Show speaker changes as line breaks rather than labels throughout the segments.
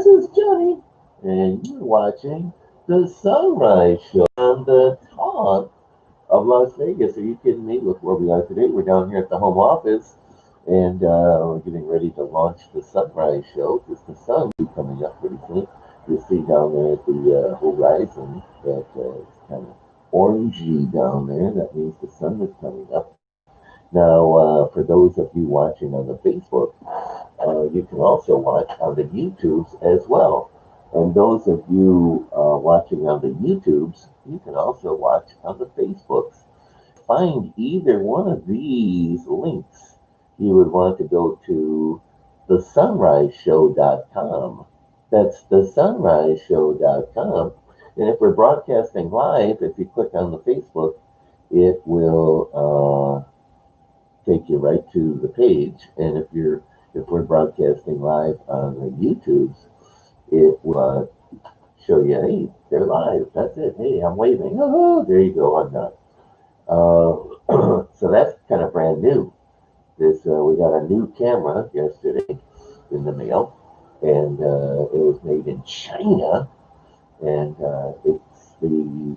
is Johnny, and you're watching the Sunrise Show on the top of Las Vegas. Are you kidding me with where we are today? We're down here at the home office, and we're getting ready to launch the Sunrise Show because the sun will be coming up pretty soon. You see down there at the horizon that it's kind of orangey down there. That means the sun is coming up. Now, for those of you watching on the Facebook, you can also watch on the YouTubes as well. And those of you watching on the YouTubes, you can also watch on the Facebooks. Find either one of these links, you would want to go to thesunriseshow.com. That's thesunriseshow.com. And if we're broadcasting live, if you click on the Facebook, it will take you right to the page. And if we're broadcasting live on the YouTubes, it will show you, hey, they're live. That's it. Hey, I'm waving. Oh, there you go. I'm not. So that's kind of brand new. We got a new camera yesterday in the mail, and it was made in China, and it's the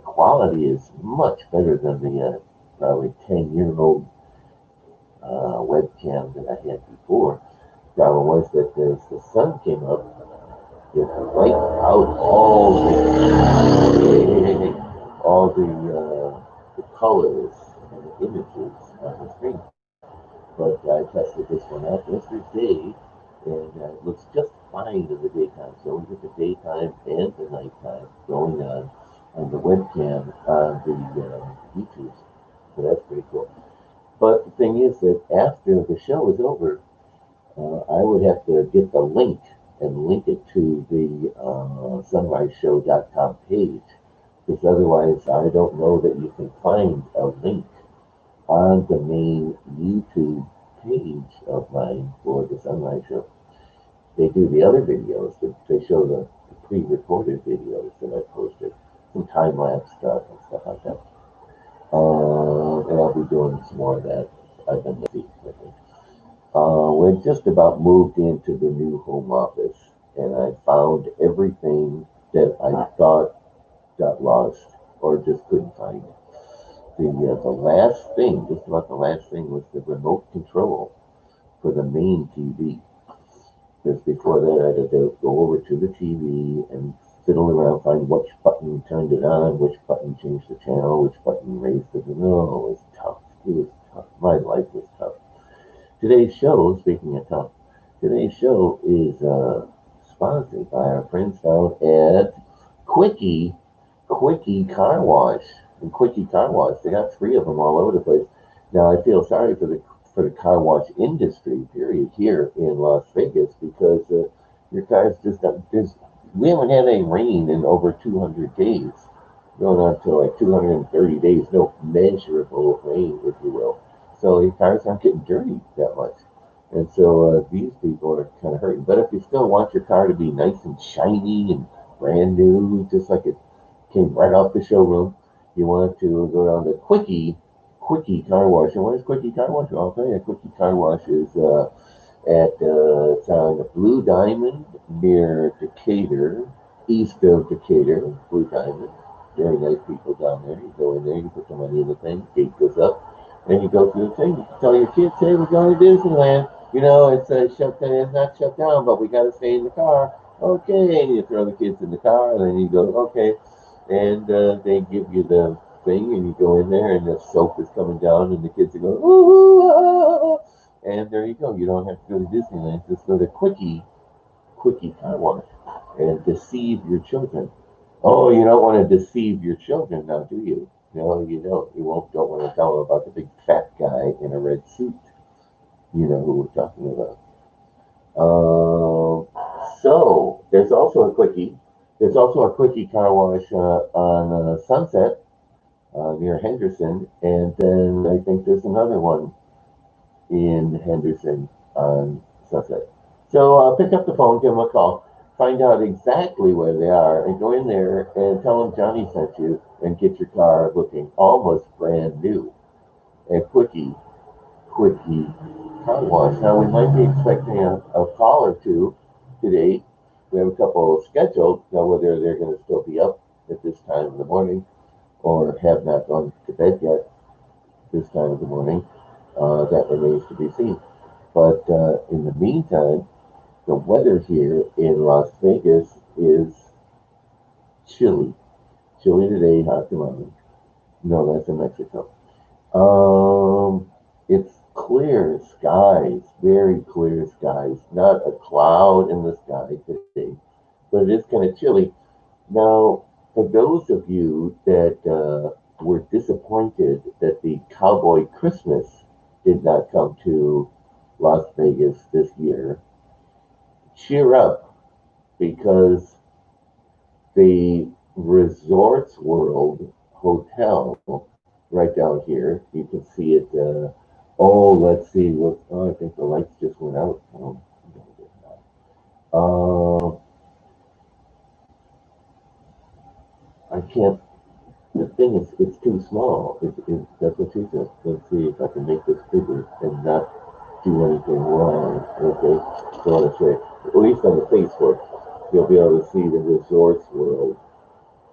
quality is much better than the probably 10-year-old webcam that I had before. Problem was that as the sun came up, it wiped out all the colors and the images on the screen. But I tested this one out yesterday, and it looks just fine in the daytime. So we get the daytime and the nighttime going on the webcam on the YouTubes. So that's pretty cool. But the thing is that after the show is over, I would have to get the link and link it to the sunriseshow.com page, because otherwise I don't know that you can find a link on the main YouTube page of mine for the Sunrise Show. They do the other videos, they show the pre-recorded videos that I posted, some time-lapse stuff and stuff like that. And I'll be doing some more of that. I've been busy with it. We just about moved into the new home office, and I found everything that I thought got lost or just couldn't find. The last thing, just about the last thing, was the remote control for the main TV. Because before that, I had to go over to the TV and fiddle around, find which button turned it on, which button changed the channel, which button raised it. No, it was tough. It was tough. My life was tough. Today's show, speaking of tough, today's show is sponsored by our friends down at Quickie Car Wash. And Quickie Car Wash, they got three of them all over the place. Now, I feel sorry for the car wash industry, period, here in Las Vegas, because your cars we haven't had any rain in over 200 days, going on to like 230 days, no measurable rain, if you will. So your cars aren't getting dirty that much. And so these people are kind of hurting. But if you still want your car to be nice and shiny and brand new, just like it came right off the showroom, you want to go down to Quickie Car Wash. And what is Quickie Car Wash? I'll tell you, Quickie Car Wash is it's on the Blue Diamond near Decatur, east of Decatur, Blue Diamond. Very nice people down there. You go in there, you put the money in the thing, gate goes up, and you go through the thing. You tell your kids, hey, we're going to Disneyland. You know, it's shut down. It's not shut down, but we got to stay in the car. Okay, and you throw the kids in the car, and then you go, okay, and they give you the thing, and you go in there, and the soap is coming down, and the kids are going, ooh, ah, and there you go. You don't have to go to Disneyland. Just go to Quickie Car Wash and deceive your children. Oh, you don't want to deceive your children now, do you? No, you don't. You don't want to tell them about the big fat guy in a red suit. You know who we're talking about. So there's also a Quickie. There's also a Quickie Car Wash on Sunset near Henderson, and then I think there's another one in Henderson on Sunset. So pick up the phone, give them a call, find out exactly where they are, and go in there and tell them Johnny sent you, and get your car looking almost brand new at Quickie Car Wash. Now we might be expecting a call or two today we have a couple scheduled. Now, whether they're going to still be up at this time in the morning or have not gone to bed yet this time of the morning, that remains to be seen. But in the meantime, the weather here in Las Vegas is chilly. Chilly today, hot tomorrow. No, that's in Mexico. It's clear skies, very clear skies. Not a cloud in the sky today, but it is kind of chilly. Now, for those of you that were disappointed that the Cowboy Christmas did not come to Las Vegas this year, cheer up because the Resorts World Hotel right down here, you can see it. Oh, let's see. What? Oh, I think the lights just went out. Oh, I can't. The thing is, it's too small. That's what she said. Let's see if I can make this bigger and not do anything wrong. Okay, so I want to say, at least on the Facebook, you'll be able to see the Resorts World.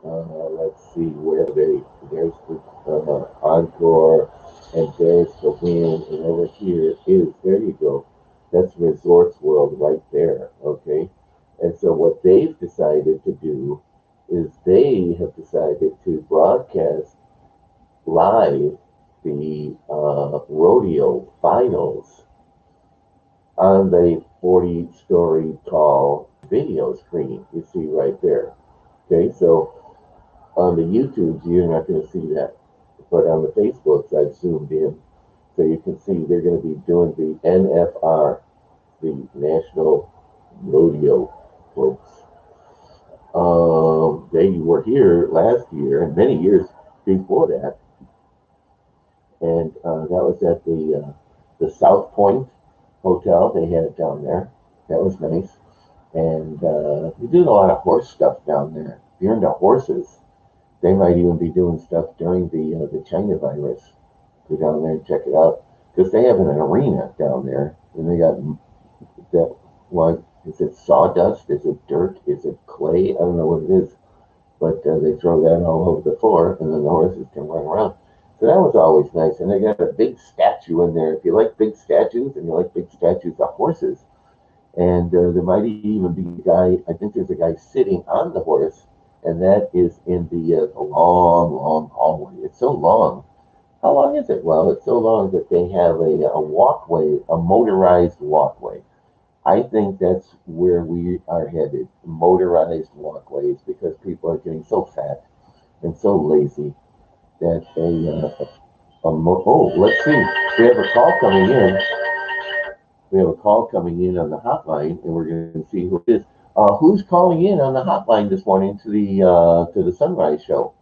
Let's see where there's the Encore, and there's the Wynn, and over here is, there you go. That's Resorts World right there, okay? And so what they've decided to do is they have decided to broadcast live the rodeo finals on the 40-story tall video screen you see right there. Okay, so on the YouTubes, you're not going to see that. But on the Facebooks, I've zoomed in. So you can see they're going to be doing the NFR, the National Rodeo folks. They were here last year and many years before that. And that was at the South Point Hotel. They had it down there. That was nice. And we did a lot of horse stuff down there. If you're into horses, they might even be doing stuff during the China virus. Go down there and check it out because they have an arena down there, and they got that one. Is it sawdust? Is it dirt? Is it clay? I don't know what it is, but they throw that all over the floor, and then the horses can run around. So that was always nice. And they got a big statue in there. If you like big statues and you like big statues of horses, and there might even be a guy. I think there's a guy sitting on the horse, and that is in the long, long hallway. It's so long. How long is it? Well, it's so long that they have a walkway, a motorized walkway. I think that's where we are headed, motorized walkways, because people are getting so fat and so lazy that oh, let's see. We have a call coming in. We have a call coming in on the hotline, and we're going to see who it is. Who's calling in on the hotline this morning to the Sunrise Show?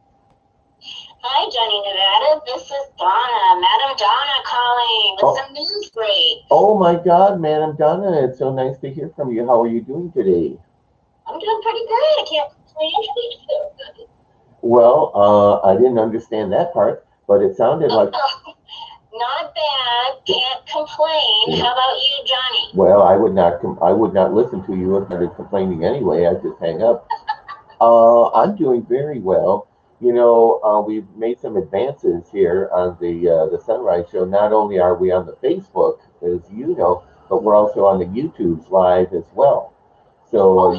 Hi, Johnny Nevada. This is Donna, Madam Donna calling with some news break.
Oh my God, Madam Donna, it's so nice to hear from you. How are you doing today?
I'm doing pretty good. I can't complain.
Well, I didn't understand that part, but it sounded like...
Not bad. Can't complain. How about you, Johnny?
Well, I would not listen to you if I was complaining anyway. I'd just hang up. I'm doing very well. You know, we've made some advances here on the Sunrise Show. Not only are we on the Facebook, as you know, but we're also on the YouTubes live as well. So,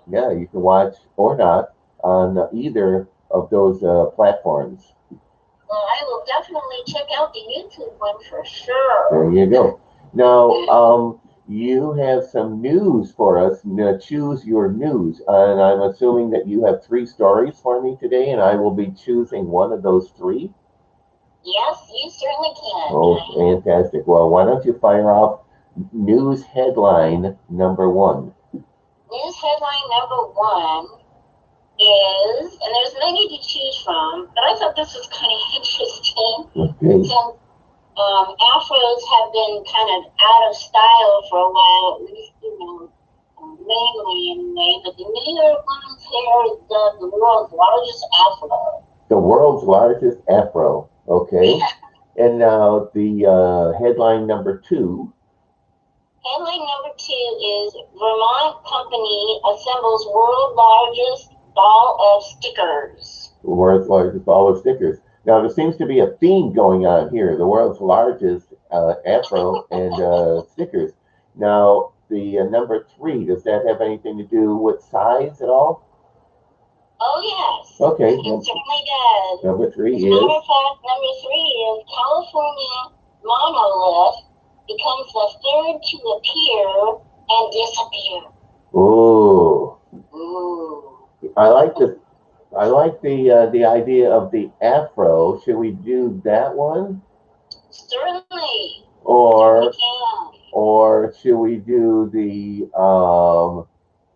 yeah, you can watch or not on either of those platforms.
Well, I will definitely check out the YouTube one for sure.
There you go. Now, you have some news for us. Choose your news. And I'm assuming that you have 3 stories for me today, and I will be choosing one of those 3.
Yes, you certainly can.
Oh, fantastic. Well, why don't you fire off news headline number 1?
News headline number 1 is, and there's many to choose from, but I thought this was kind of interesting.
Okay.
Since afros have been kind of out of style for a while, at least, you know, mainly anyway, but the New York Women's Hair is the world's largest afro.
The world's largest afro, okay. And now the headline number 2.
Headline number 2 is Vermont company assembles world largest ball of stickers.
The world's largest ball of stickers. Now, there seems to be a theme going on here. The world's largest afro and stickers. Now, the number 3, does that have anything to do with size at all?
Oh, yes.
Okay.
It certainly does.
Number 3
As
is?
a matter of fact, number 3 is California monolith becomes the third to appear and disappear.
Ooh.
Ooh.
I like the idea of the afro. Should we do that one?
Certainly.
Or
Certainly
should we do the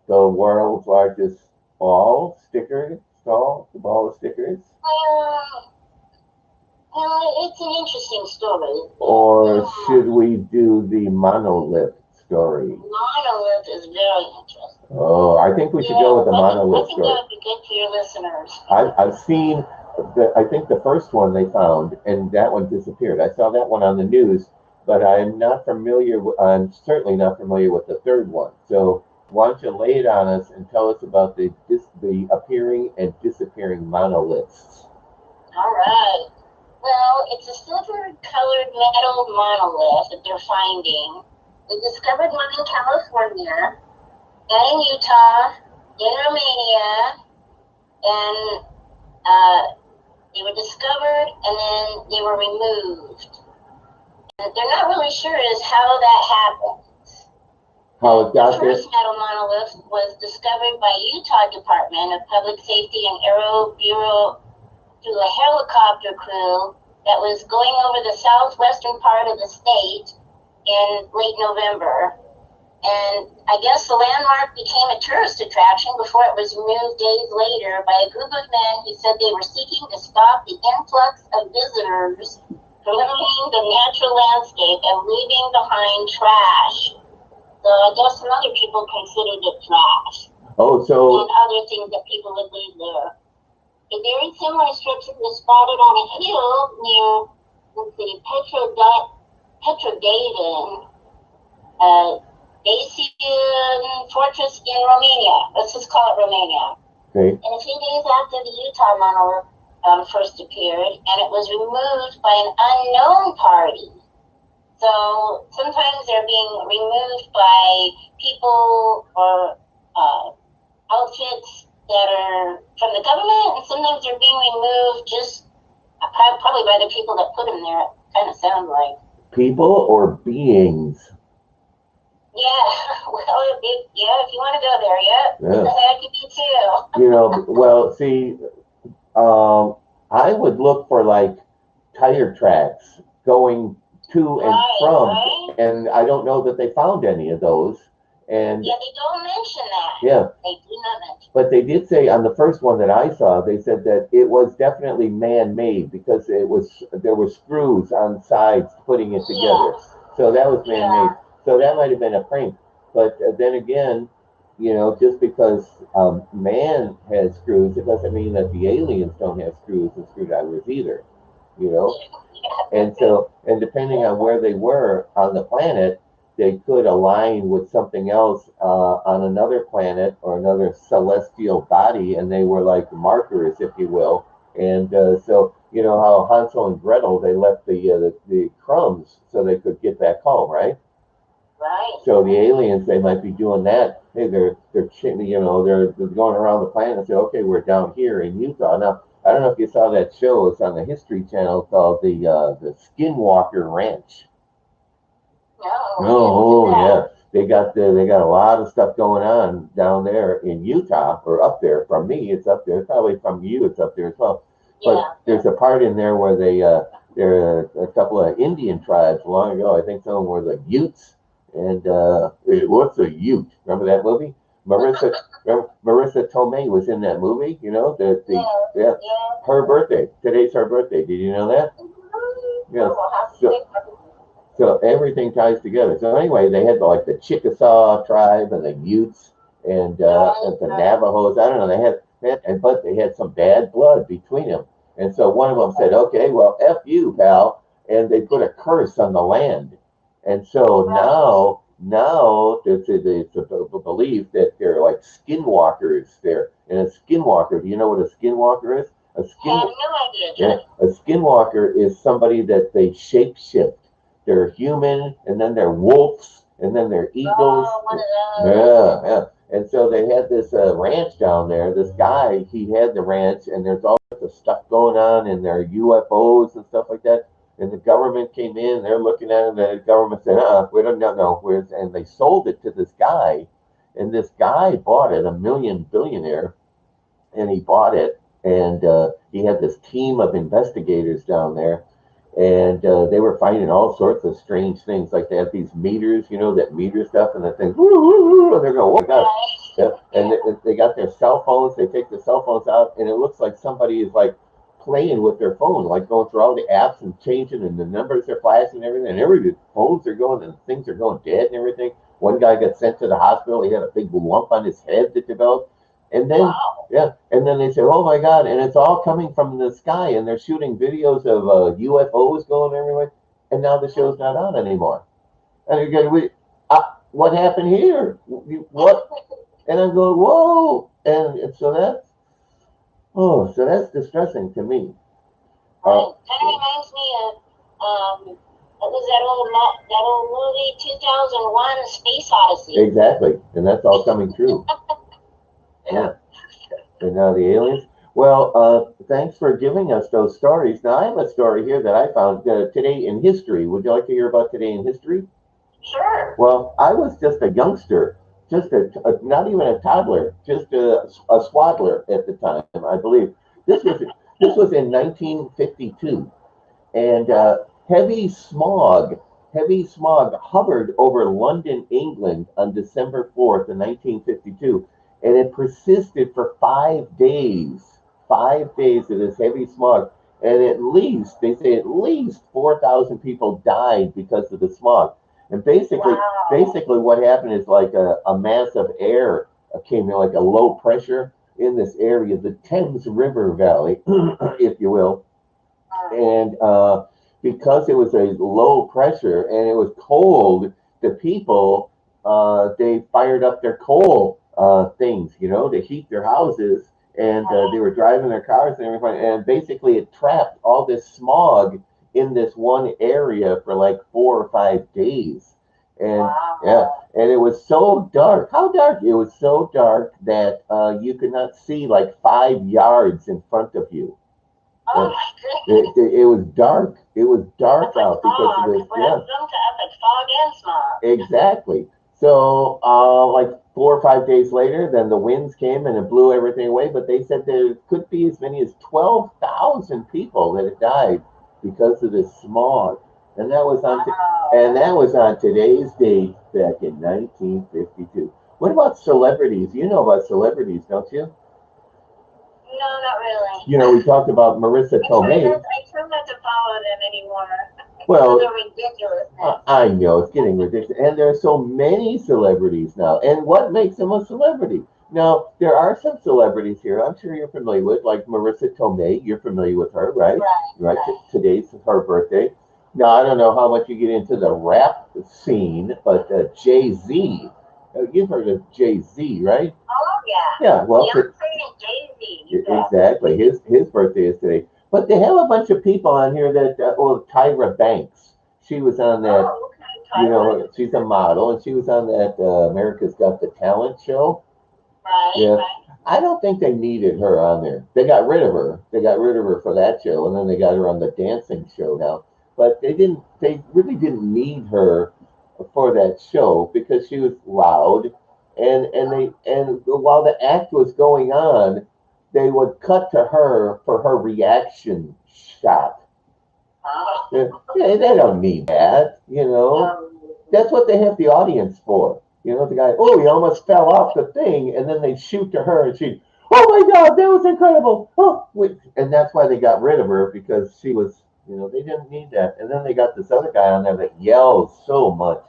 world's largest ball the ball of stickers?
Well, it's an interesting story.
Or should we do the monolith story?
Monolith is very interesting.
Oh, I think we should go with the monolith
story. I think
story.
that would be good for your listeners.
I've seen, I think the first one they found, and that one disappeared. I saw that one on the news, but I'm certainly not familiar with the third one. So why don't you lay it on us and tell us about the appearing and disappearing monoliths?
All right. Well, it's a silver-colored metal monolith that they're finding. They discovered one in California, and in Utah, in Romania, and they were discovered and then they were removed. And they're not really sure as how that happens.
How it got there?
The first metal monolith was discovered by Utah Department of Public Safety and Aero Bureau through a helicopter crew that was going over the southwestern part of the state in late November. And I guess the landmark became a tourist attraction before it was removed days later by a group of men who said they were seeking to stop the influx of visitors from ruining the natural landscape and leaving behind trash. So I guess some other people considered it trash.
Oh, so...
And other things that people would leave there. A very similar structure was spotted on a hill near, let's see, Petrodaden, Dacian Fortress in Romania. Let's just call it Romania.
Okay.
And a few days after the Utah monolith first appeared, and it was removed by an unknown party. So sometimes they're being removed by people or outfits that are from the government, and sometimes they're being removed just probably by the people that put them there. It kind of sounds like
people or beings.
Yeah, well, if you want to go there, yeah. That could be too.
You know, well, see, I would look for like tire tracks going to and from, and I don't know that they found any of those. And
yeah, they don't mention that.
Yeah,
they do not mention.
But they did say on the first one that I saw, they said that it was definitely man-made because there were screws on sides putting it together. Yes. So that was man-made. So that might have been a prank. But then again, you know, just because man has screws, it doesn't mean that the aliens don't have screws and screwdrivers either. You know, and so, and depending on where they were on the planet, they could align with something else on another planet or another celestial body, and they were like markers, if you will. And so, you know how Hansel and Gretel, they left the crumbs so they could get back home, right?
Right.
So the aliens, they might be doing that. Hey, they're going around the planet and say, okay, we're down here in Utah. Now, I don't know if you saw that show. It's on the History Channel called the Skinwalker Ranch. Oh yeah, they got a lot of stuff going on down there in Utah, or up there. From me, it's up there. Probably from you, it's up there as well. But there's a part in there where there are a couple of Indian tribes long ago. I think some of them were the Utes. And what's a Ute? Remember that movie? Marissa Tomei was in that movie. You know her birthday. Today's her birthday. Did you know that? Yeah. So everything ties together. So anyway, they had like the Chickasaw tribe and the Utes and the Navajos. I don't know. But they had some bad blood between them. And so one of them said, "Okay, well, F you, pal," and they put a curse on the land. And so now now it's a belief that they're like skinwalkers there. And a skinwalker, do you know what a skinwalker is? A
I have no idea, Jeff.
a skinwalker is somebody that they shapeshift. They're human, and then they're wolves, and then they're eagles.
Oh, one of those.
Yeah, yeah. And so they had this ranch down there. This guy, he had the ranch, and there's all sorts of stuff going on, and there are UFOs and stuff like that. And the government came in, they're looking at it, and the government said, we don't know. And they sold it to this guy, and this guy bought it, a million billionaire, and he bought it, and he had this team of investigators down there, and they were finding all sorts of strange things. Like they had these meters, that meter stuff, and the thing, and they're going, oh my god. Yeah. And they got their cell phones. They take the cell phones out, and it looks like somebody is like playing with their phone, like going through all the apps and changing, and the numbers are flashing and everything. And every phones are going, and things are going dead and everything. One guy got sent to the hospital. He had a big lump on his head that developed. And then,
Wow.
yeah, and then they say, "Oh my God!" And it's all coming from the sky, and they're shooting videos of UFOs going everywhere. And now the show's not on anymore. And you're going, "What happened here? What?" And I'm going, "Whoa!" And so that's distressing to me.
Right. Kind of reminds me of what was that old movie 2001: Space Odyssey.
Exactly, and that's all coming true. Yeah. And now the aliens. Well, thanks for giving us those stories. Now I have a story here that I found today in history. Would you like to hear about today in history?
Sure.
Well, I was just a youngster, just not even a toddler, just a swaddler at the time, I believe. This was in 1952, and heavy smog hovered over London, England, on December 4th, of 1952, and it persisted for 5 days. 5 days of this heavy smog, and they say at least 4,000 people died because of the smog. And basically, what happened is like a mass of air came in, like a low pressure in this area, the Thames River Valley, if you will, and because it was a low pressure and it was cold, the people they fired up their coal things, to heat their houses, and they were driving their cars and everything, and basically it trapped all this smog in this one area for like 4 or 5 days, and yeah, and it was so dark. How dark? It was so dark that you could not see like 5 yards in front of you.
Oh my goodness.
It was dark. It was dark
That's like
out because
fog.
of this.
Well,
Yeah,
some type of fog and smog.
exactly. So, like 4 or 5 days later, then the winds came and it blew everything away. But they said there could be as many as 12,000 people that had died because of this smog, and that was on today's date back in 1952. What about celebrities? You know about celebrities, don't you?
No, not really.
We talked about Marissa Tomei.
I try not to follow them anymore.
Well,
They're ridiculous.
I know it's getting ridiculous, and there are so many celebrities now. And what makes them a celebrity? Now, there are some celebrities here I'm sure you're familiar with, like Marissa Tomei. You're familiar with her, right? Right. Today's her birthday. Now, I don't know how much you get into the rap scene, but Jay-Z. You've heard of Jay-Z, right?
Oh, yeah.
Yeah, well,
Beyonce and Jay-Z.
exactly. His birthday is today. But they have a bunch of people on here that, Tyra Banks. She was on that.
Oh, okay.
She's a model, and she was on that America's Got the Talent show.
Right.
Yeah.
Right.
I don't think they needed her on there. They got rid of her. They got rid of her for that show, and then they got her on the dancing show now. But they didn't. They really didn't need her for that show because she was loud, and while the act was going on, they would cut to her for her reaction shot.
Oh.
Yeah, they don't need that. That's what they have the audience for. The guy, he almost fell off the thing, and then they shoot to her, and she, oh my God, that was incredible. Oh, wait. And that's why they got rid of her, because she was, they didn't need that. And then they got this other guy on there that yells so much.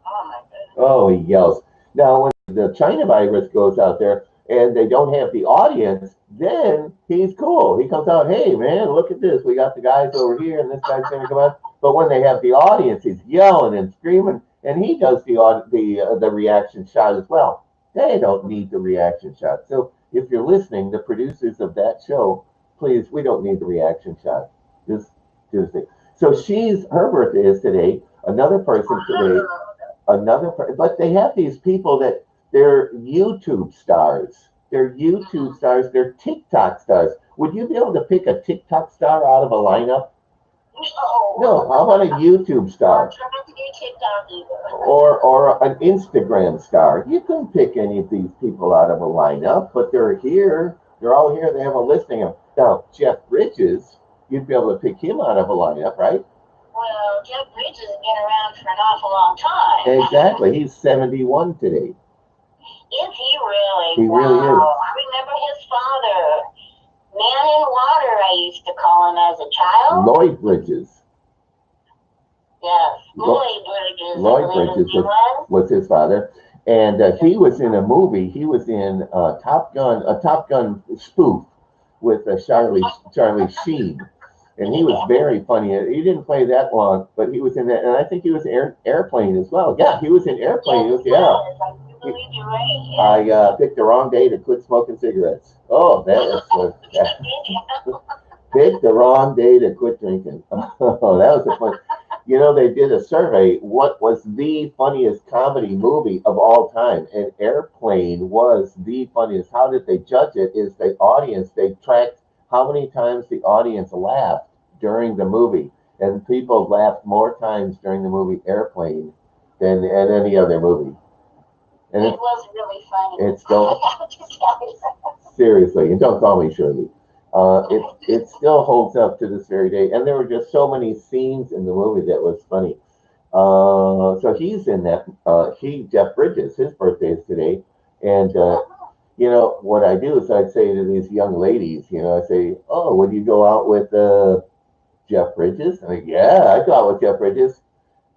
Oh my goodness.
Oh, he yells. Now, when the China virus goes out there and they don't have the audience, then he's cool. He comes out, hey, man, look at this. We got the guys over here, and this guy's going to come out. But when they have the audience, he's yelling and screaming. and he does the reaction shot as well. They don't need the reaction shot. So if you're listening, the producers of that show, please, we don't need the reaction shot. Just it. So her birthday is today. Another person today, but they have these people that they're YouTube stars. They're YouTube stars. They're TikTok stars. Would you be able to pick a TikTok star out of a lineup? No. How about a YouTube star? Or an Instagram star? You couldn't pick any of these people out of a lineup, but they're here. They're all here. They have a listing of now. Jeff Bridges, you'd be able to pick him out of a lineup, right?
Well, Jeff Bridges has been around for an awful long time.
Exactly. He's 71 today.
Is he really?
He really is.
I remember his father. Man in Water, I used to call him as a child.
Lloyd Bridges.
Yes, Lloyd Bridges.
Lloyd Bridges was his father. And he was in a movie. He was in a Top Gun spoof with Charlie Sheen. And he was very funny. He didn't play that long, but he was in that. And I think he was Airplane as well. Yeah, he was in Airplane. I picked the wrong day to quit smoking cigarettes. Oh, that was picked the wrong day to quit drinking. Oh, that was a fun. You know, they did a survey. What was the funniest comedy movie of all time? And Airplane was the funniest. How did they judge it? Is the audience, they tracked how many times the audience laughed during the movie. And people laughed more times during the movie Airplane than at any other movie. And
it was really funny.
It's still, seriously, and don't call me Shirley. It still holds up to this very day. And there were just so many scenes in the movie that was funny. So he's in that. Jeff Bridges, his birthday is today. And, you know, what I do is I'd say to these young ladies, you know, I say, oh, would you go out with Jeff Bridges? I'm like, yeah, I'd go out with Jeff Bridges.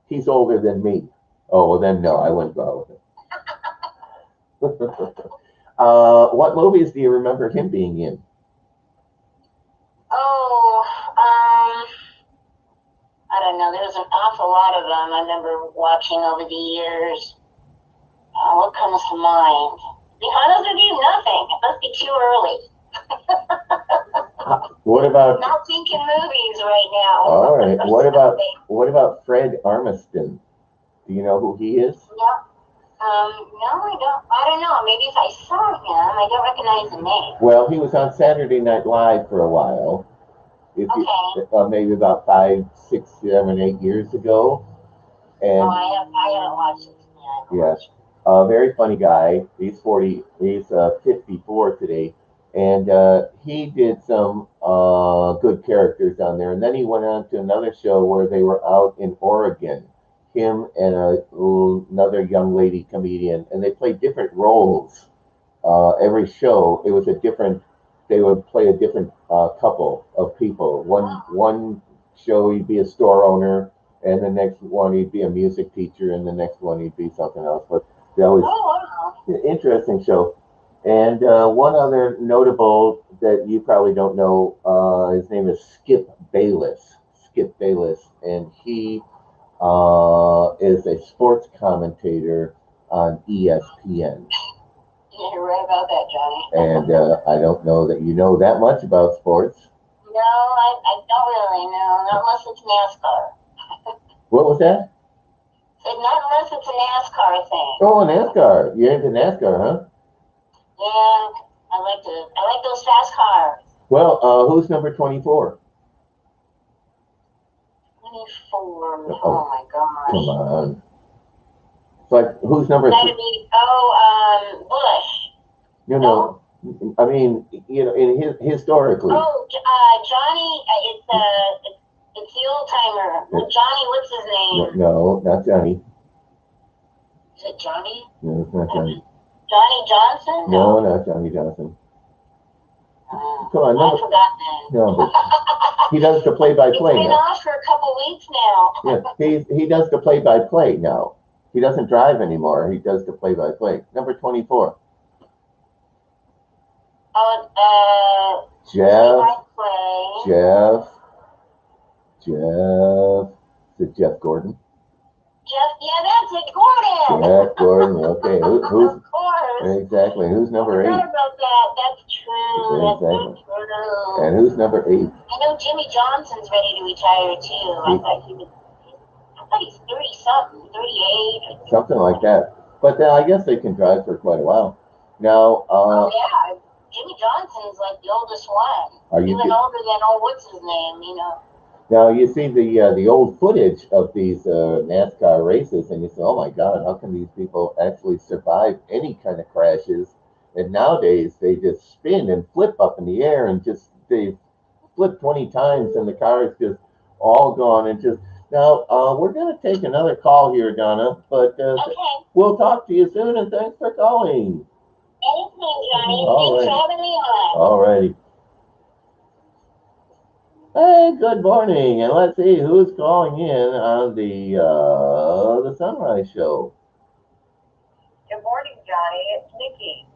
He's older than me. Oh, well, then no, I wouldn't go out with him. What movies do you remember him being in?
I don't know. There was an awful lot of them I remember watching over the years. What comes to mind? To be honest with you, nothing. It must be too early.
What about?
Not thinking movies right now.
All right. What about Fred Armisen? Do you know who he is?
No. No, I don't know. Maybe if I saw him, I don't recognize the name.
Well, he was on Saturday Night Live for a while. Maybe about 5, 6, 7, 8 years ago. And
I haven't watched it.
Yes. Very funny guy. He's 54 today. And he did some good characters on there. And then he went on to another show where they were out in Oregon. Him and another young lady comedian. And they played different roles. Every show, it was a different, they would play a different couple of people. One show he'd be a store owner, and the next one he'd be a music teacher, and the next one he'd be something else. But they always interesting show. And one other notable that you probably don't know, his name is Skip Bayless. Skip Bayless, and he is a sports commentator on ESPN.
You're right about that, Johnny.
And I don't know that you know that much about sports.
No, I don't really know, not unless it's NASCAR.
What was that?
Said not unless it's a NASCAR thing.
Oh, NASCAR. You're into NASCAR, huh?
Yeah, I like those fast cars.
Well, who's number 24?
24. Oh my gosh.
Come on. It's like, who's number 3?
Bush.
You know, I mean, you know, historically.
Oh, Johnny, it's the old timer. Johnny, what's his name?
No, not Johnny.
Is it Johnny?
No, it's not Johnny.
Johnny Johnson?
No, not Johnny Johnson. Come on,
I forgot that.
No, but he does the play-by-play now.
He's been off for a couple weeks now.
Yeah, he does the play-by-play now. He doesn't drive anymore. He does the play-by-play. Number 24. Jeff. Is it Jeff Gordon?
Jeff Yeah, that's it, Gordon.
Jack Gordon. Okay, who's
Of course.
exactly? Who's number
I
8?
forgot about that. That's true. That's so
Exactly.
true.
And who's number 8?
I know Jimmy Johnson's ready to retire too. I thought he's 30 something, 38.
Something like that. But then I guess they can drive for quite a while. Now,
Oh yeah, Jimmy Johnson's like the oldest one.
Are you
Even older than what's his name, you know.
now you see the old footage of these NASCAR races, and you say, "Oh my God, how can these people actually survive any kind of crashes?" And nowadays they just spin and flip up in the air, and just they flip 20 times, and the car is just all gone. And just now, we're going to take another call here, Donna, but
Okay.
we'll talk to you soon, and thanks for calling.
Anything, Johnny.
All
Thanks
right.
for having me on.
All righty. Hey, good morning, and let's see who's calling in on the Sunrise Show.
Good morning, Johnny. It's Nikki.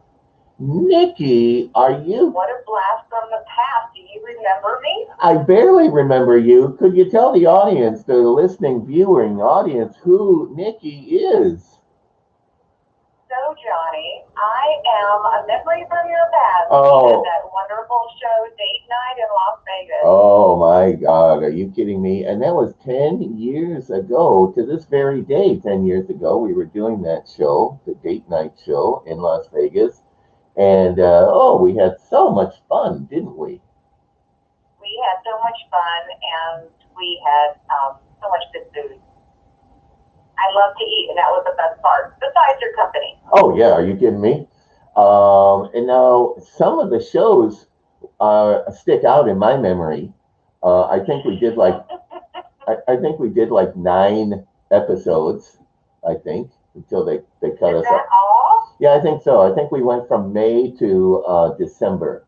Nikki, are you?
What a blast from the past. Do you remember me?
I barely remember you. Could you tell the audience, the listening, viewing audience, who Nikki is?
So, Johnny, I am a memory from your past.
Oh.
You did that wonderful show, Date Night in Las Vegas.
Oh my God, are you kidding me? And that was 10 years ago, to this very day, 10 years ago, we were doing that show, the Date Night show in Las Vegas. And, we had so much fun, didn't we?
We had so much fun, and we had so much good food. I love to eat, and that was the best part, besides your company.
Oh, yeah, are you kidding me? And now, some of the shows stick out in my memory. I think we did like, I think we did like 9 episodes, I think, until they cut us
Is that
off.
all?
Yeah, I think so. I think we went from May to December.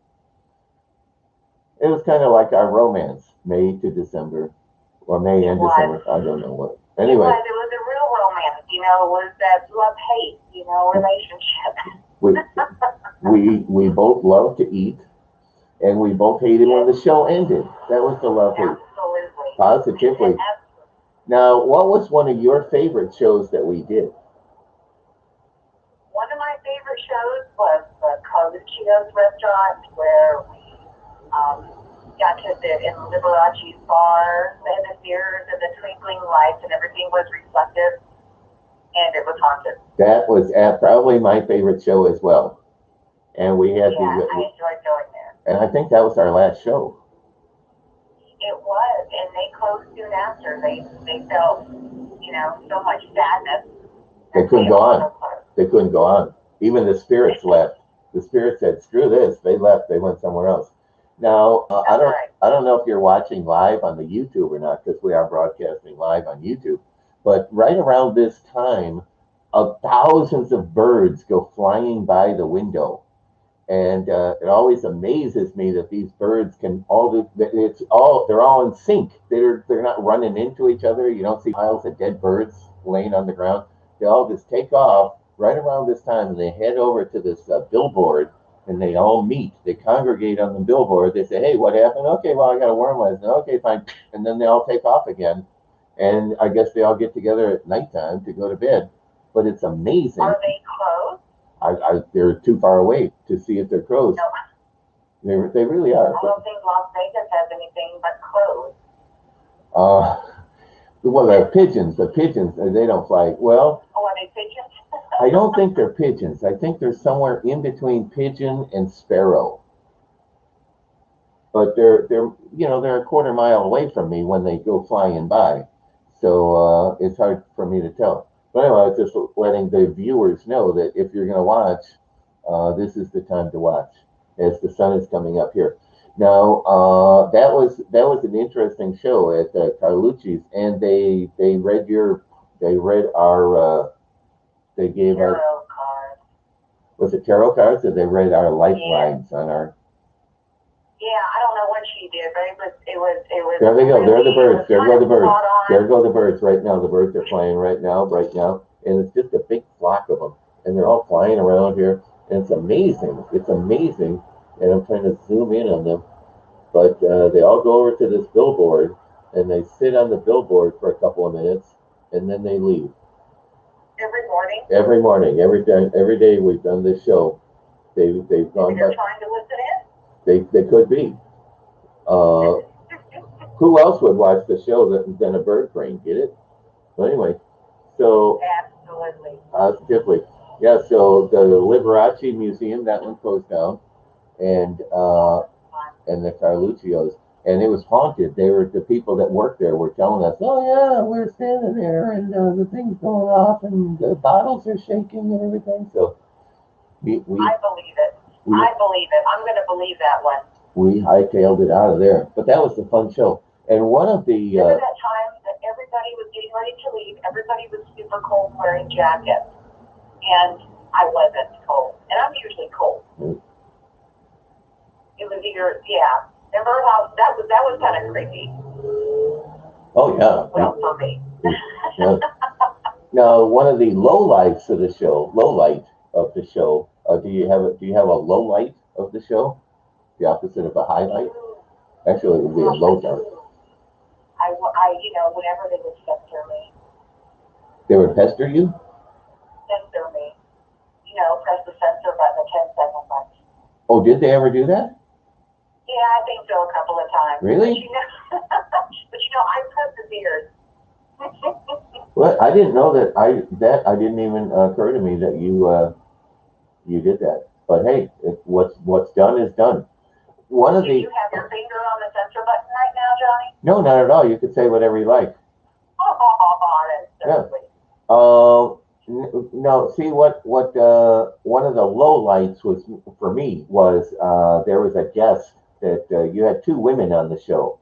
It was kind of like our romance, May to December, or May and December. I don't know what. Anyway,
It was a real romance, you know, it was that love-hate, you know, relationship.
we both loved to eat, and we both hated when the show ended. That was the love-hate.
Absolutely.
Positively. Now, what was one of your favorite shows that we did?
One of my favorite shows was the Carluccio's restaurant, where we got to sit in Liberace's bar, and the mirrors and the twinkling lights and everything was reflective, and it was haunted.
That was probably my favorite show as well. And we had
I enjoyed going there.
and I think that was our last show.
It was, and they closed soon after. They felt, you know, so much sadness.
They couldn't go on. They couldn't go on. Even the spirits left. The spirits said, "Screw this." They left. They went somewhere else. Now, I don't know if you're watching live on the YouTube or not, because we are broadcasting live on YouTube. But right around this time, thousands of birds go flying by the window, and it always amazes me that these birds can they're all in sync. They're not running into each other. You don't see piles of dead birds laying on the ground. They all just take off right around this time, and they head over to this billboard, and they all meet. They congregate on the billboard. They say, "Hey, what happened?" "Okay, well, I got a worm last night." "Okay, fine." And then they all take off again. And I guess they all get together at nighttime to go to bed. But it's amazing.
Are they closed?
They're too far away to see if they're crows.
No.
They really are.
I don't think Las Vegas has anything but crows.
Well, they're pigeons. The pigeons, they don't fly. Well,
Oh, are they pigeons?
I don't think they're pigeons. I think they're somewhere in between pigeon and sparrow. But they're a quarter mile away from me when they go flying by. So it's hard for me to tell. But anyway, I was just letting the viewers know that if you're going to watch, this is the time to watch as the sun is coming up here. Now, that was an interesting show at Carlucci's, and they gave
Tarot
our,
cards.
was it tarot cards, or they read our lifelines on our.
Yeah, I don't know what she did, but it was.
There they go. There are the birds. There go the birds.
spot on.
There go the birds right now. The birds are flying right now, and it's just a big flock of them, and they're all flying around here, and it's amazing. It's amazing, and I'm trying to zoom in on them, but they all go over to this billboard, and they sit on the billboard for a couple of minutes, and then they leave.
Every morning?
Every morning, every day we've done this show. They've gone
Maybe they're
back.
trying to listen in?
They could be. Who else would watch the show than a bird brain? Get it? But anyway, so
Absolutely.
positively, yeah. So the Liberace Museum, that one closed down, and the Carluccio's, and it was haunted. The people that worked there were telling us, "Oh yeah, we're standing there, and the thing's going off, and the bottles are shaking and everything." So we
I believe it. I believe it. I'm going to believe that one.
we hightailed it out of there. But that was a fun show. And one of the
Remember that time that everybody was getting ready to leave? Everybody was super cold wearing jackets. And I wasn't cold. And I'm usually cold. It was either, yeah. Remember how that was kind of creepy?
oh yeah.
Well, for me.
Yeah. Now, one of the lowlights of the show, do you have a low light of the show? The opposite of a highlight? Actually, it would be a low light.
Whenever they would censor me,
They would pester you?
press the censor button, the 10-second button.
Oh, did they ever do that?
Yeah, I think so a couple of times.
Really?
But I persevered.
Well, I didn't know that. I didn't even occur to me that you did that. But hey, what's done is done.
Do you have your finger on the censor button right now, Johnny?
No, not at all. You could say whatever you like.
That's
No, see what one of the low lights was for me was there was a guest that you had two women on the show.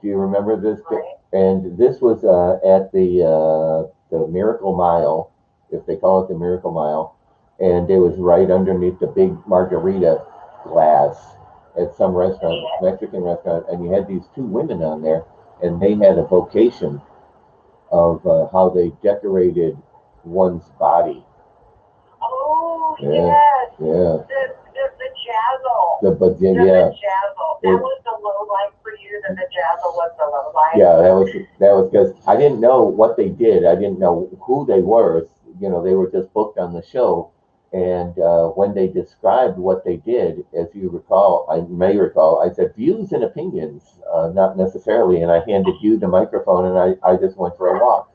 Do you remember this?
Right.
And this was at the Miracle Mile, if they call it the Miracle Mile, and it was right underneath the big margarita glass at some restaurant, Mexican restaurant, and you had these two women on there, and they had a vocation of how they decorated one's body.
Oh,
Yeah,
yes.
yeah.
The jazzle.
The
jazzle. That was the low light for you, that the jazzle was the low light.
Yeah, that was because I didn't know what they did. I didn't know who they were. They were just booked on the show. And when they described what they did, as you recall, I may recall, I said views and opinions, not necessarily. And I handed you the microphone, and I just went for a walk.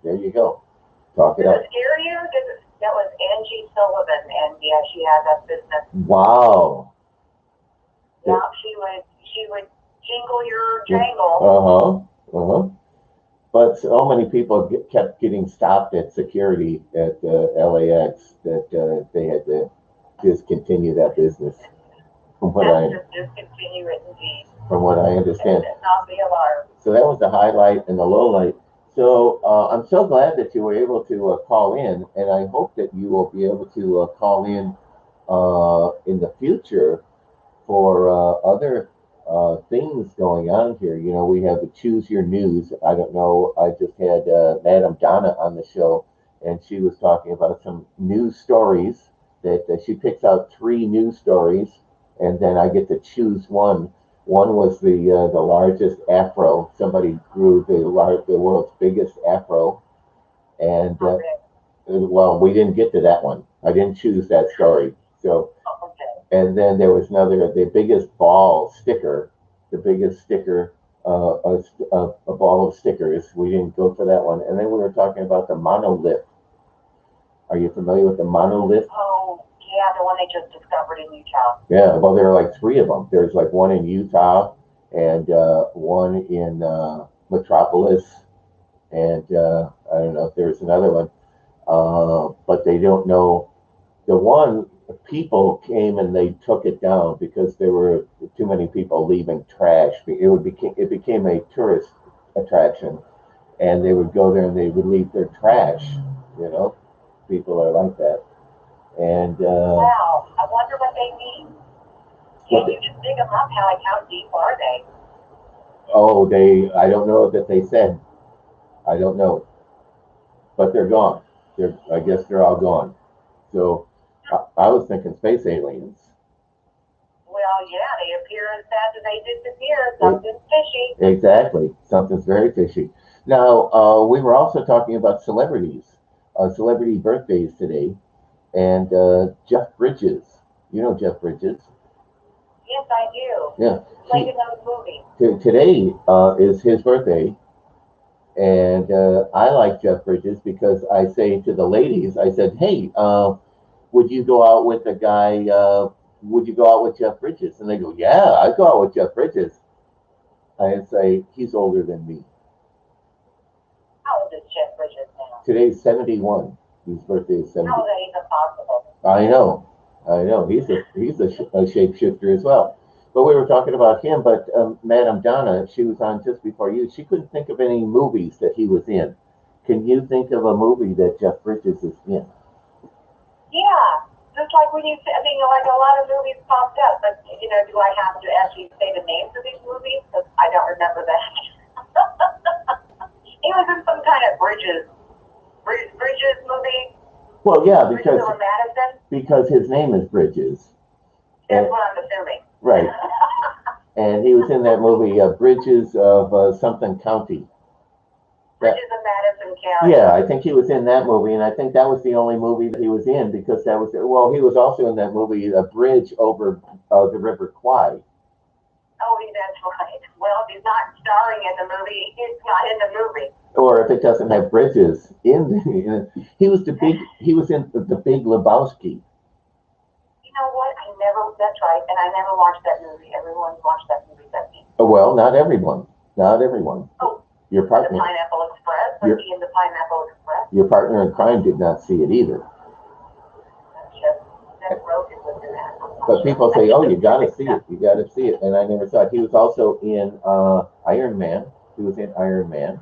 There you go. Talk it
Did
out.
it scare you? That was Angie Sullivan, and yeah, she had that business.
Wow.
Yeah, she would jingle your jangle.
But so many people kept getting stopped at security at LAX that they had to discontinue that business. From what
Discontinue it indeed.
From what I understand.
Not the alarm.
So that was the highlight and the low light. So I'm so glad that you were able to call in, and I hope that you will be able to call in the future for other things going on here. We have the Choose Your News. I don't know. I just had Madam Donna on the show, and she was talking about some news stories that she picks out 3 news stories, and then I get to choose one. One was the largest afro. Somebody grew the world's biggest afro, and well, we didn't get to that one. I didn't choose that story. So. And then there was the biggest ball sticker, a ball of stickers. We didn't go for that one. And then we were talking about the monolith. Are you familiar with the monolith?
Oh, yeah, the one they just discovered in Utah.
Yeah, well, there are like 3 of them. There's like one in Utah and one in Metropolis. And I don't know if there's another one. But they don't know. The one, people came and they took it down because there were too many people leaving trash. It became a tourist attraction, and they would go there and they would leave their trash. People are like that. And
wow, I wonder what they mean. Can you just dig them up? How deep are they?
Oh, I don't know that they said. I don't know, but they're gone. I guess they're all gone. So. I was thinking space aliens.
Well, yeah, they appear as fast as they disappear. Something's fishy.
Exactly. Something's very fishy. Now, we were also talking about celebrities, celebrity birthdays today, and Jeff Bridges. You know Jeff Bridges?
Yes, I do.
Yeah.
Like in those movies.
Today is his birthday, and I like Jeff Bridges because I say to the ladies, I said, "Hey, would you go out with a guy? Would you go out with Jeff Bridges?" And they go, "Yeah, I'd go out with Jeff Bridges." I say, "He's older than me."
How old is Jeff Bridges now?
Today's 71. His birthday is 70.
How is that even possible?
I know. He's a shapeshifter as well. But we were talking about him. But Madame Donna, she was on just before you. She couldn't think of any movies that he was in. Can you think of a movie that Jeff Bridges is in?
Yeah. Just like when you say, I mean, like a lot of movies popped up, but, you know, do I have to actually say the names of these movies? Because I don't remember that. He was in some kind of Bridges movie.
Well, yeah,
Bridges over Madison.
because his name is Bridges.
That's what I'm assuming.
Right. And he was in that movie, Bridges of something county.
Bridges of Madison County.
Yeah, I think he was in that movie, and I think that was the only movie that he was in because that was, well, he was also in that movie, A Bridge Over the River Kwai.
Oh, that's right. Well, if he's not starring in the movie, he's not in the movie.
Or if it doesn't have Bridges in, he was in the Big Lebowski.
You know what? That's right, and I never watched that movie. Everyone's watched that movie but me.
Well, not everyone.
Oh,
your partner.
The Pineapple Express? Was he in the Pineapple Express?
Your partner in crime did not see it either.
That's Rogan was in that.
But people say, "Oh, you got to see it," and I never saw it. He was also in Iron Man. He was in Iron Man.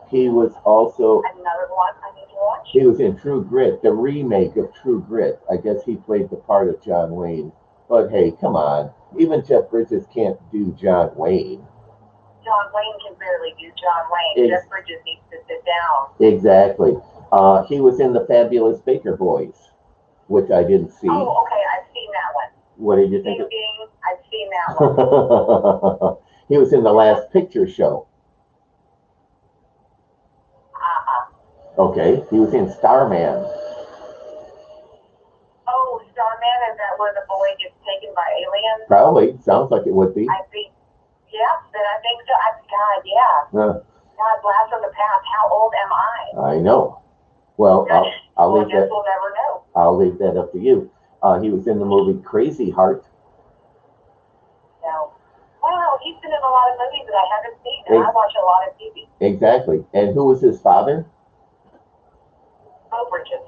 He was also
another one I need to watch.
He was in True Grit, the remake of True Grit. I guess he played the part of John Wayne. But hey, come on, even Jeff Bridges can't do John Wayne.
John Wayne can barely do John Wayne. Jeff Bridges needs to sit down.
Exactly. He was in the Fabulous Baker Boys, which I didn't see.
Oh, okay, I've seen that one.
What did you think?
I've seen that one.
He was in The Last Picture Show. Okay, he was in Starman.
Oh, Starman, is that where the boy gets taken by aliens?
Probably, sounds like it would be.
I think, then I think so. God, yeah. God, blast from the past. How old am I?
I know. Well, I'll leave that.
We'll never know.
I'll leave that up to you. He was in the movie Crazy Heart.
No. Wow, he's been in a lot of movies that I haven't seen, and I watch a lot of TV.
Exactly. And who was his father?
Beau Bridges.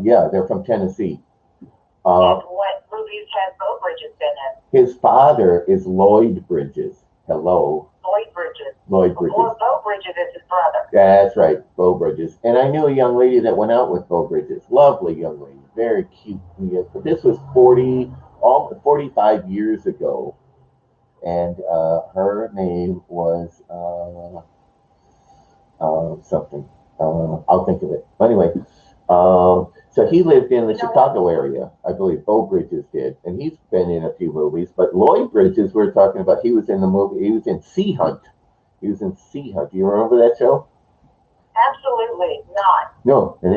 Yeah, they're from Tennessee.
And what movies has Beau Bridges been in?
His father is Lloyd Bridges. Hello.
Lloyd Bridges.
Lloyd Bridges.
Well, Beau Bridges is his brother.
That's right, Beau Bridges. And I knew a young lady that went out with Beau Bridges. Lovely young lady, very cute. But this was 45 years ago, and her name was something. I'll think of it. But anyway, so he lived in the Chicago area, I believe. Beau Bridges did, and he's been in a few movies. But Lloyd Bridges, we're talking about. He was in the movie. He was in Sea Hunt. Do you remember that show?
Absolutely not.
No, and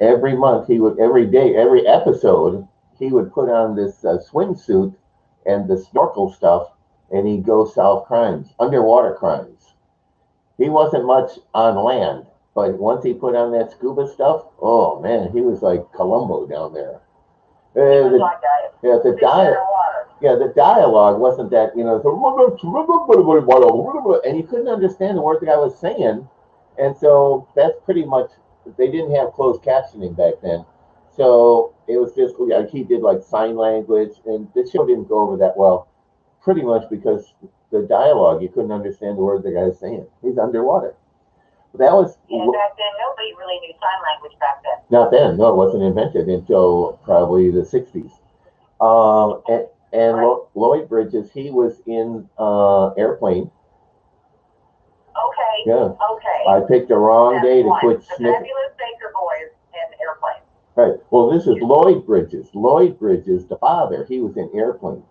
every month every episode, he would put on this swimsuit and the snorkel stuff, and he'd go solve crimes, underwater crimes. He wasn't much on land, but once he put on that scuba stuff, oh man, he was like Columbo down there. The dialogue wasn't that, and you couldn't understand the word the guy was saying. And so that's pretty much, they didn't have closed captioning back then. So it was just, he did like sign language, and the show didn't go over that well, pretty much because the dialogue, you couldn't understand the word the guy was saying. He's underwater. That was.
And back then, nobody really knew sign language back then.
Not then, no, it wasn't invented until probably the 60s. And right. Lloyd Bridges, he was in Airplane.
Okay.
Yeah.
Okay.
I picked the wrong day to quit sniffing.
The Fabulous Baker Boys and Airplane.
Right. Well, this is Lloyd Bridges. Lloyd Bridges, the father, he was in Airplane.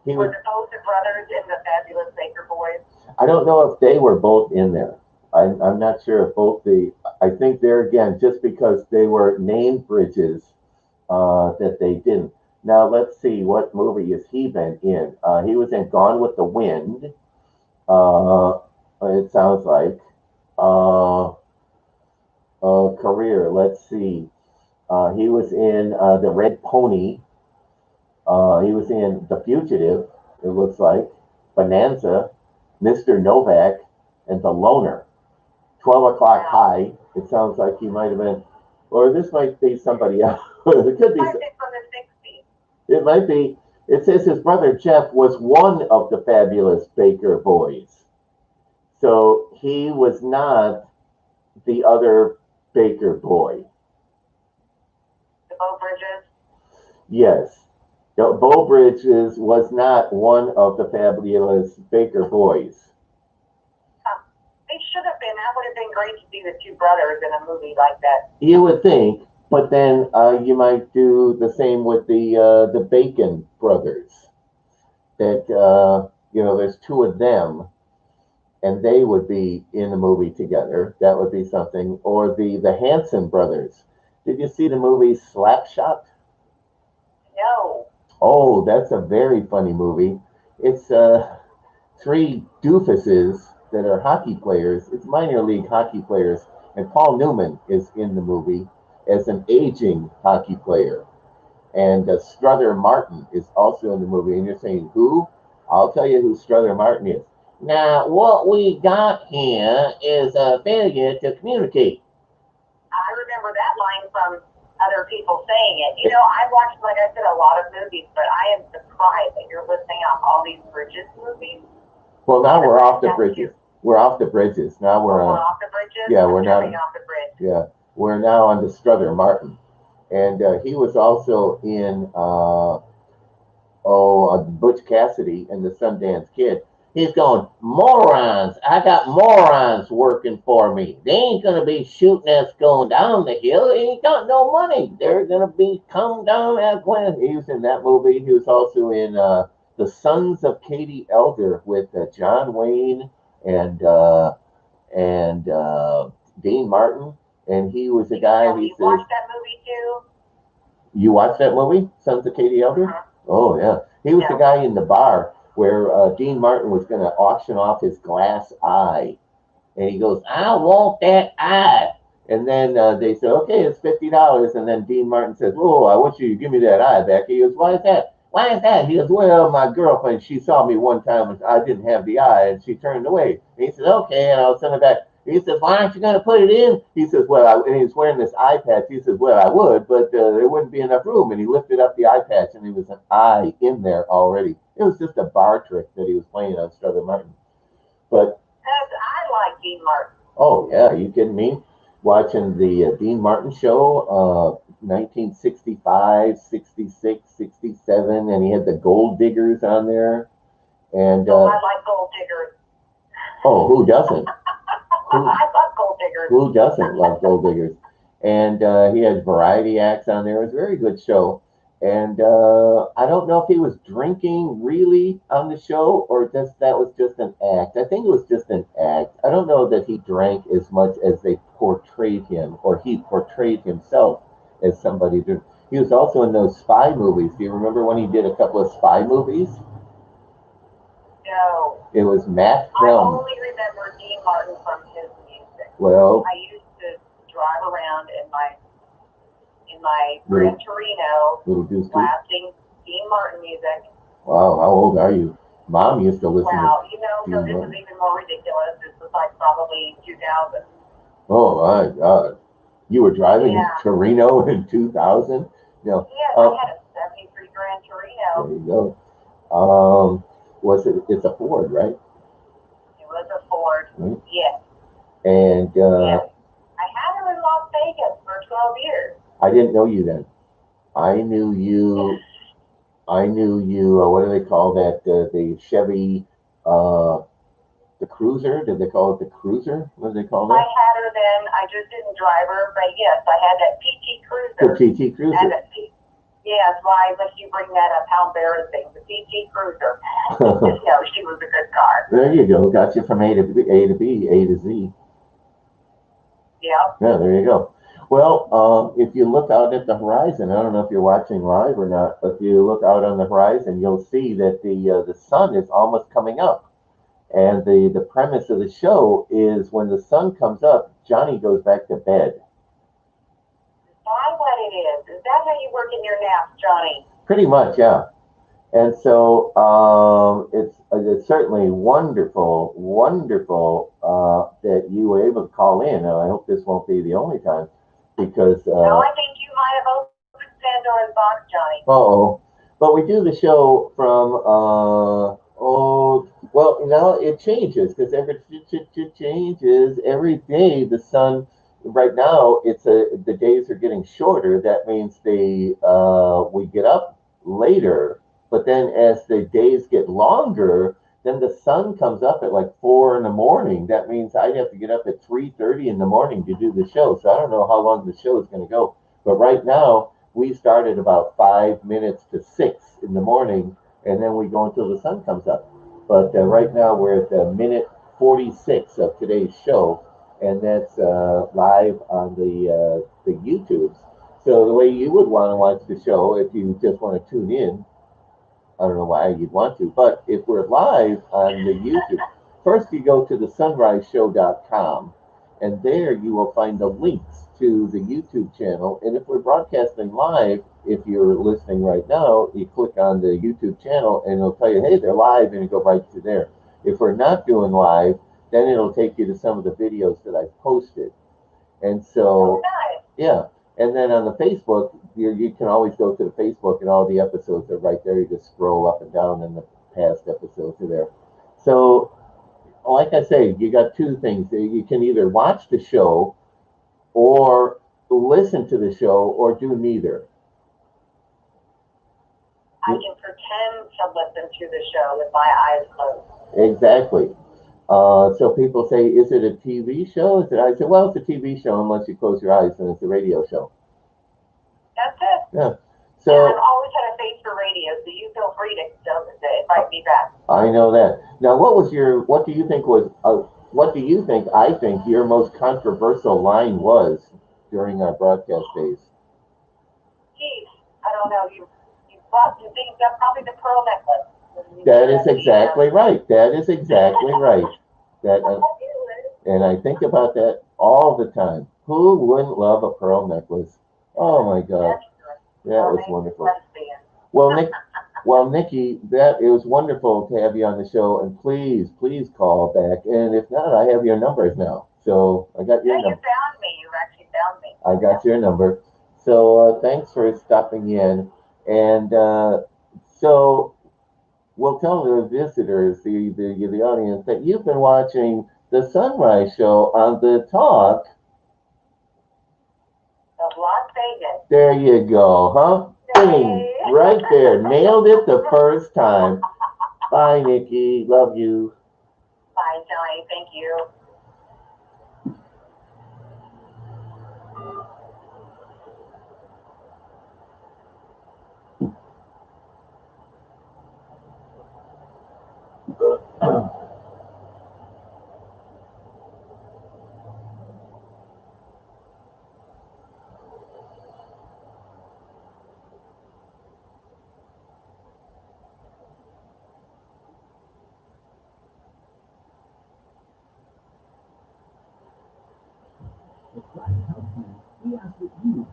Were the Olsen brothers in the Fabulous Baker Boys?
I don't know if they were both in there. I'm not sure if both I think they're, again, just because they were named bridges, that they didn't. Now let's see, what movie has he been in? He was in Gone with the Wind. Uh, it sounds like. Uh, Career. Let's see. He was in The Red Pony. He was in The Fugitive. It looks like Bonanza, Mr. Novak, and The Loner. 12 O'Clock High. It sounds like he might have been, or this might be somebody else. It could be.
From the 60s.
It might be. It says his brother Jeff was one of the fabulous Baker boys. So he was not the other Baker boy.
The Beau Bridges.
Yes. Beau Bridges was not one of the fabulous Baker boys.
They should have been. That would have been great to see the two brothers in a movie like that.
You would think, but then you might do the same with the Bacon brothers. That there's two of them, and they would be in a movie together. That would be something. Or the Hanson brothers. Did you see the movie Slapshot?
No.
Oh, that's a very funny movie. It's three doofuses that are hockey players. It's minor league hockey players, and Paul Newman is in the movie as an aging hockey player. And Strother Martin is also in the movie. And you're saying, who? I'll tell you who Strother Martin is. Now, what we got here is a failure to communicate.
I remember that line from other people saying it. You know, I watched, like I said, a lot of movies, but I am surprised that you're listing off all these Bridges movies.
Well, now we're off the bridges. We're off the bridges. Now we're on.
Off the bridges?
Yeah, we're not.
Off the bridge.
Yeah, we're now on to Strother Martin. And he was also in Butch Cassidy and the Sundance Kid. He's going, morons, I got morons working for me. They ain't going to be shooting us going down the hill. They ain't got no money. They're going to be come down at Gwen. He was in that movie. He was also in The Sons of Katie Elder with John Wayne and Dean Martin. And he was a guy.
You watched that movie too?
You watched that movie, Sons of Katie Elder?
Uh-huh.
Oh, yeah. He was the guy in the bar where Dean Martin was going to auction off his glass eye. And he goes, I want that eye. And then they said, okay, it's $50. And then Dean Martin says, oh, I want you to give me that eye back. He goes, why is that? Why is that? He goes, well, my girlfriend, she saw me one time and I didn't have the eye and she turned away. And he said, okay, and I'll send it back. He says, why aren't you going to put it in? He says, well, and he's wearing this eye patch. He says, well, I would, but there wouldn't be enough room. And he lifted up the eye patch and there was an eye in there already. It was just a bar trick that he was playing on Strother Martin. But
I like Dean Martin.
Oh, yeah, you kidding me? Watching the Dean Martin show, 1965, 66, 67, and he had the Gold Diggers on there. And
I like Gold Diggers.
Oh, who doesn't?
I love Gold Diggers.
Who doesn't love Gold Diggers? And he had variety acts on there. It was a very good show. And I don't know if he was drinking really on the show or just that was just an act. I think it was just an act. I don't know that he drank as much as they portrayed him or he portrayed himself as somebody. He was also in those spy movies. Do you remember when he did a couple of spy movies?
No.
It was Matt
I
Helm.
only remember Dean Martin from his music.
Well,
I used to drive around in my Gran Torino, blasting Dean Martin music.
Wow, how old are you? Mom used to listen.
Wow, so this is even more ridiculous. This was like probably 2000.
Oh my God, you were driving in Torino in 2000? No.
Yes, I had a '73 Gran Torino.
There you go. It's a Ford, right?
It was a Ford.
Right.
Yes.
And
yes. I had her in Las Vegas for 12 years.
I didn't know you then. I knew you. What do they call that? The Chevy, the Cruiser. Did they call it the Cruiser? What do they call that?
I had her then. I just didn't drive her, but yes, I had that PT Cruiser.
The PT Cruiser.
Yes, why would you bring that up? How embarrassing. The CG Cruiser. No, she was a good car.
There you go. Got you from A to B, A to B, A to Z.
Yep.
Yeah, there you go. Well, if you look out at the horizon, I don't know if you're watching live or not, but if you look out on the horizon, you'll see that the sun is almost coming up. And the premise of the show is when the sun comes up, Johnny goes back to bed.
Why what it is? Is that how you work in your naps, Johnny?
Pretty much, yeah. And so it's certainly wonderful, wonderful that you were able to call in. And I hope this won't be the only time because.
No, I think you might have opened Pandora's box, Johnny.
Uh-oh. But we do the show from, well, now it changes because it changes every day. The sun, right now, the days are getting shorter. That means we get up later, but then as the days get longer, then the sun comes up at like 4 in the morning. That means I'd have to get up at 3:30 in the morning to do the show. So I don't know how long the show is going to go. But right now, we start at about 5 minutes to 6 in the morning, and then we go until the sun comes up. But right now we're at minute 46 of today's show, and that's live on the YouTubes. So the way you would want to watch the show, if you just want to tune in, I don't know why you'd want to, but if we're live on the YouTube, first you go to the sunriseshow.com, and there you will find the links to the YouTube channel. And if we're broadcasting live, if you're listening right now, you click on the YouTube channel and it'll tell you, hey, they're live, and you go right to there. If we're not doing live, then it'll take you to some of the videos that I've posted. And so, yeah. And then on the Facebook, you can always go to the Facebook, and all the episodes are right there. You just scroll up and down, and the past episodes are there. So, like I say, you got two things. You can either watch the show or listen to the show or do neither.
I can pretend to listen to the show with my eyes closed.
Exactly. So people say, is it a TV show? I say, well, it's a TV show unless you close your eyes, and it's a radio show.
That's it.
Yeah.
So and I've always had a face for radio, so you feel free to invite me back.
I know that. Now, what do you think I think your most controversial line was during our broadcast days?
Geez, I don't know. You think that's probably the pearl necklace.
That is exactly right. That is exactly right. And I think about that all the time. Who wouldn't love a pearl necklace? Oh my God, that was wonderful. Well, Nikki, it was wonderful to have you on the show, and please call back. And if not, I have your numbers now. So I got your number.
You found me. You actually found me.
I got your number. So thanks for stopping in. And so we'll tell the visitors, the audience, that you've been watching the Sunrise Show on the Talk
of Las Vegas.
There you go, huh? Bing, right there. Nailed it the first time. Bye, Nikki. Love you.
Bye, Johnny. Thank you.
We ask that you